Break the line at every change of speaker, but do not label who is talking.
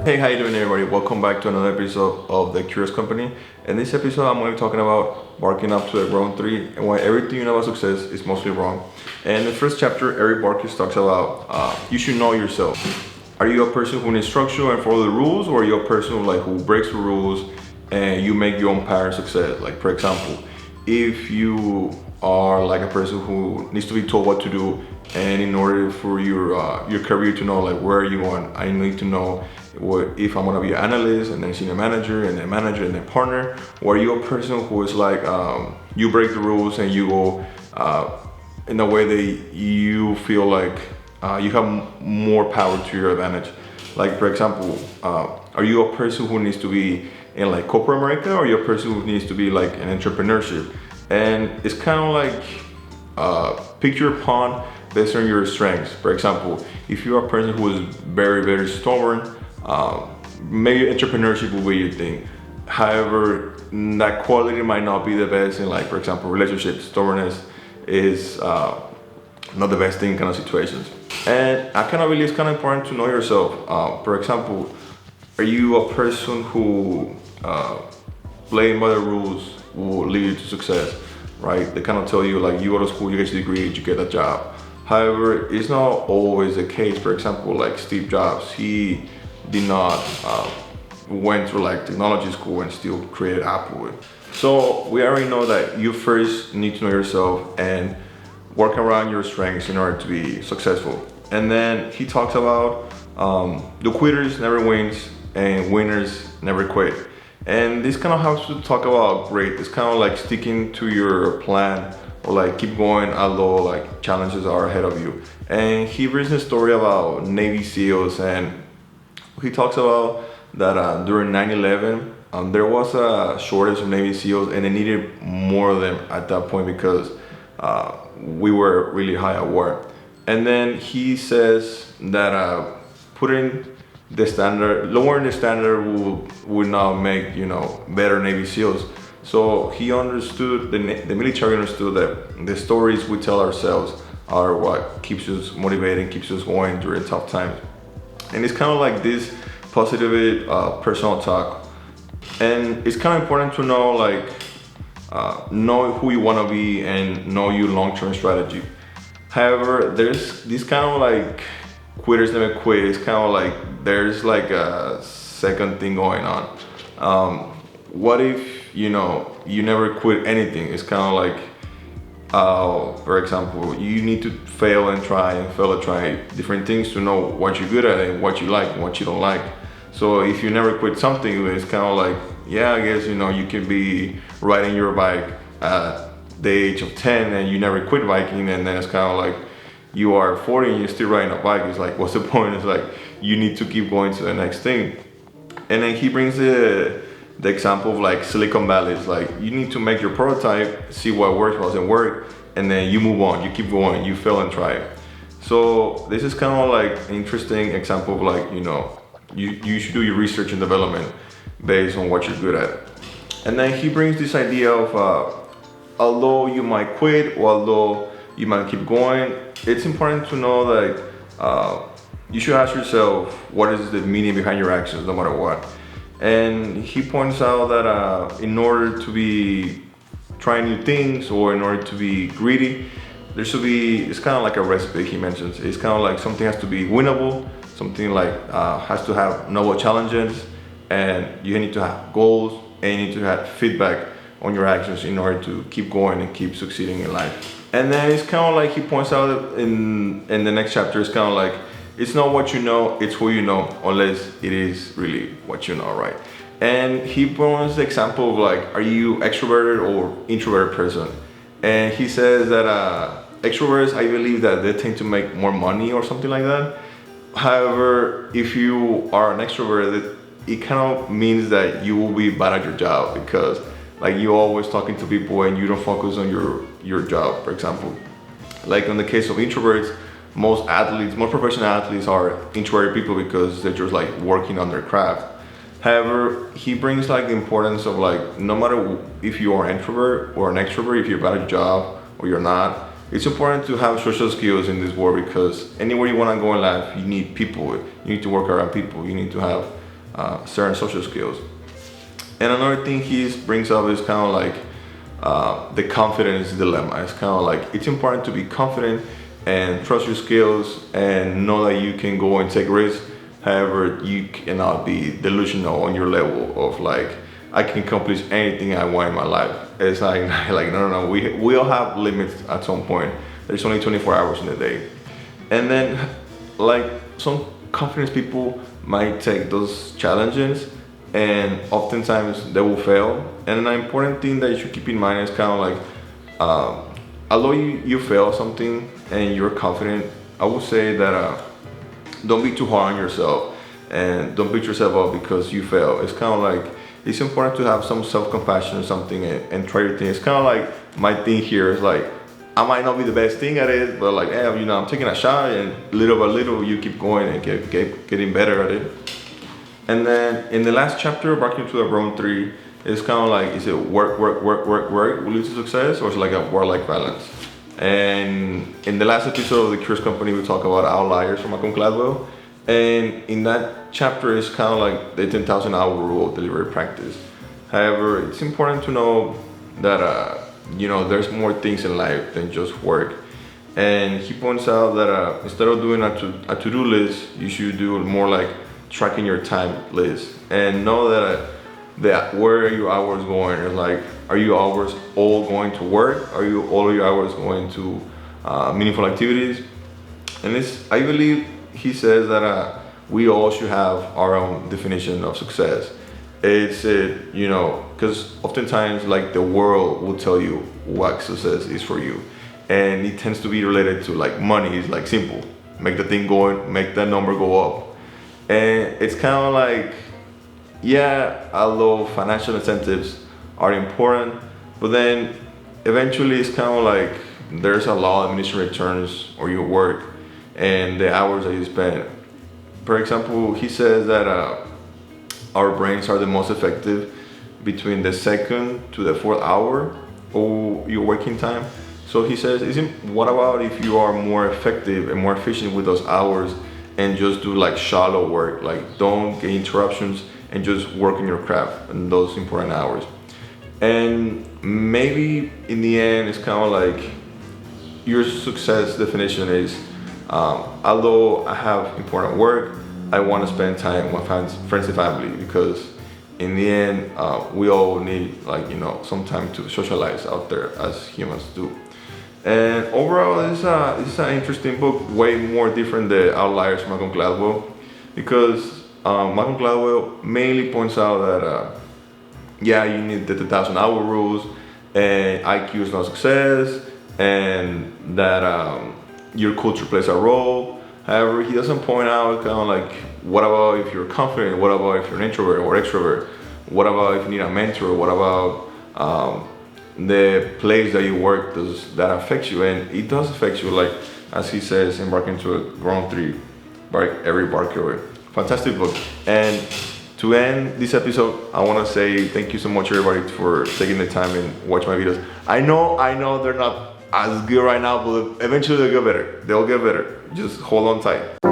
Hey, how you doing everybody? Welcome back to another episode of The Curious Company. In this episode, I'm going to be talking about barking up to a grown tree and why everything you know about success is mostly wrong. And in the first chapter, Eric Barkis talks about you should know yourself. Are you a person who needs structure and follow the rules, or are you a person who breaks the rules and you make your own path of success? Like, for example, if you are like a person who needs to be told what to do, and in order for your career to know like where you want, I need to know if I'm gonna be an analyst and then senior manager and then manager and then partner. Or are you a person who is like you break the rules and you go in a way that you feel like you have more power to your advantage? Like, for example, are you a person who needs to be in like corporate America, or are you a person who needs to be like an entrepreneurship? And it's kind of like pick your pawn based on your strengths. For example, if you're a person who is very stubborn, maybe entrepreneurship will be your thing. However, that quality might not be the best in, like, for example, relationships. Stubbornness is not the best thing in kind of situations. And I kind of believe it's kind of important to know yourself. For example, are you a person who playing by the rules will lead you to success, right? They kind of tell you like, you go to school, you get your degree, you get a job. However, it's not always the case. For example, like Steve Jobs, he did not went through like technology school and still created Apple. So we already know that you first need to know yourself and work around your strengths in order to be successful. And then he talks about the quitters never wins and winners never quit. And this kind of helps to talk about great. It's kind of like sticking to your plan, or like keep going although like challenges are ahead of you. And he brings a story about Navy SEALs, and he talks about that during 9/11 there was a shortage of Navy SEALs and they needed more of them at that point because we were really high at war. And then he says that putting the standard, lowering the standard would not make better Navy SEALs. So he understood, the military understood that the stories we tell ourselves are what keeps us motivated, keeps us going during tough times. And it's kind of like this positive personal talk. And it's kind of important to know like know who you want to be and know your long-term strategy. However, there's this kind of like quitters never quit. It's kind of like there's like a second thing going on. What if you never quit anything? It's kind of like for example, you need to fail and try different things to know what you're good at and what you like and what you don't like. So if you never quit something, it's kind of like, yeah, I guess you can be riding your bike at the age of 10 and you never quit biking, and then it's kind of like you are 40 and you're still riding a bike. It's like, what's the point? It's like you need to keep going to the next thing. And then he brings the example of like Silicon Valley. It's like you need to make your prototype, see what works, what doesn't work, and then you move on, you keep going, you fail and try it. So this is kind of like an interesting example of like, you should do your research and development based on what you're good at. And then he brings this idea of although you might quit or although you might keep going, it's important to know that you should ask yourself what is the meaning behind your actions no matter what. And he points out that in order to be trying new things or in order to be greedy, there should be, it's kind of like a recipe he mentions. It's kind of like something has to be winnable, something like has to have novel challenges, and you need to have goals, and you need to have feedback on your actions in order to keep going and keep succeeding in life. And then it's kind of like he points out in the next chapter, it's kind of like, it's not what you know, it's who you know, unless it is really what you know, right? And he brings the example of like, are you extroverted or introverted person? And he says that extroverts, I believe that they tend to make more money or something like that. However, if you are an extrovert, it kind of means that you will be bad at your job because like you're always talking to people and you don't focus on your job, for example. Like in the case of introverts, most professional athletes are introverted people because they're just like working on their craft. However, he brings like the importance of like, no matter if you are an introvert or an extrovert, if you're bad at your job or you're not, it's important to have social skills in this world because anywhere you want to go in life, you need people. You need to work around people. You need to have certain social skills. And another thing he brings up is kind of like the confidence dilemma. It's kind of like it's important to be confident and trust your skills and know that you can go and take risks. However, you cannot be delusional on your level of like, I can accomplish anything I want in my life. It's like, no. We all have limits at some point. There's only 24 hours in a day. And then like some confidence people might take those challenges and oftentimes they will fail. And an important thing that you should keep in mind is kind of like, although you fail something and you're confident, I would say that don't be too hard on yourself and don't beat yourself up because you fail. It's kind of like, it's important to have some self-compassion or something and try your thing. It's kind of like my thing here is like, I might not be the best thing at it, but like, hey, I'm taking a shot and little by little you keep going and getting better at it. And then in the last chapter, Barking to the Brown 3, it's kind of like, is it work will lead to success, or is it like a work-life balance? And in the last episode of The Curious Company, we talk about outliers from Malcolm Gladwell. And in that chapter, it's kind of like the 10,000 hour rule of delivery practice. However, it's important to know that, there's more things in life than just work. And he points out that instead of doing a to-do list, you should do more like tracking your time list. And know that where are your hours going? It's like, are your hours all going to work? Are you all of your hours going to meaningful activities? And I believe he says that we all should have our own definition of success. It's because oftentimes like the world will tell you what success is for you, and it tends to be related to like money. It's like simple, make the thing go, make that number go up, and it's kind of like, yeah, although financial incentives are important, but then eventually it's kind of like there's a law of diminishing returns or your work and the hours that you spend. For example, he says that our brains are the most effective between the second to the fourth hour of your working time. So he says, what about if you are more effective and more efficient with those hours and just do like shallow work, like don't get interruptions and just work on your craft in those important hours. And maybe in the end, it's kind of like your success definition is, although I have important work, I want to spend time with friends and family, because in the end, we all need some time to socialize out there as humans do. And overall, it's an interesting book, way more different than Outliers from Malcolm Gladwell, because Malcolm Gladwell mainly points out that you need the 10,000 hour rules, and IQ is not success, and that your culture plays a role. However, he doesn't point out kind of like, what about if you're confident? What about if you're an introvert or extrovert? What about if you need a mentor? What about the place that you work, does that affect you? And it does affect you, like as he says in Barking to a Grown 3 by Eric Barker. Fantastic book. And to end this episode, I want to say thank you so much everybody for taking the time and watch my videos. I know they're not as good right now, but eventually they'll get better. Just hold on tight.